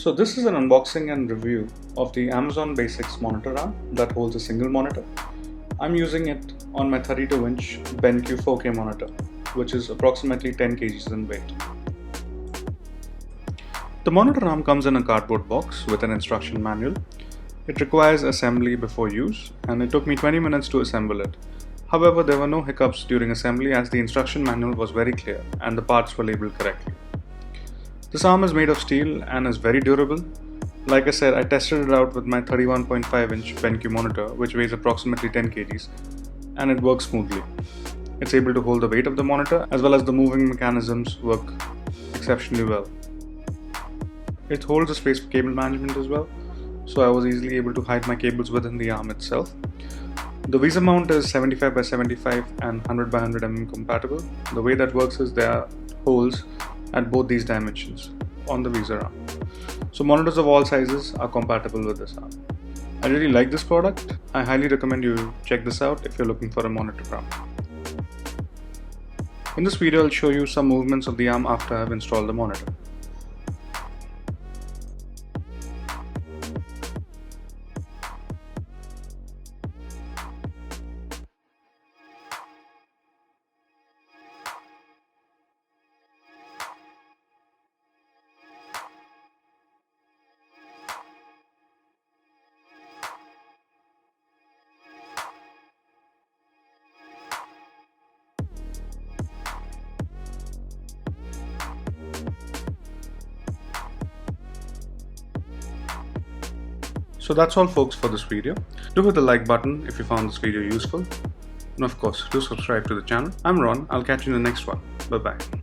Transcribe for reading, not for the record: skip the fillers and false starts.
So this is an unboxing and review of the Amazon Basics monitor arm that holds a single monitor. I'm using it on my 32-inch BenQ 4K monitor, which is approximately 10 kgs in weight. The monitor arm comes in a cardboard box with an instruction manual. It requires assembly before use, and it took me 20 minutes to assemble it. However, there were no hiccups during assembly as the instruction manual was very clear and the parts were labeled correctly. This arm is made of steel and is very durable. Like I said, I tested it out with my 31.5-inch BenQ monitor, which weighs approximately 10 kgs, and it works smoothly. It's able to hold the weight of the monitor as well as the moving mechanisms work exceptionally well. It holds a space for cable management as well, so I was easily able to hide my cables within the arm itself. The visor mount is 75 by 75 and 100 by 100 mm compatible. The way that works is there are holes at both these dimensions on the visor arm. So monitors of all sizes are compatible with this arm. I really like this product. I highly recommend you check this out if you're looking for a monitor arm. In this video, I'll show you some movements of the arm after I've installed the monitor. So that's all folks for this video. Do hit the like button if you found this video useful. And of course, do subscribe to the channel. I'm Ron. I'll catch you in the next one. Bye bye.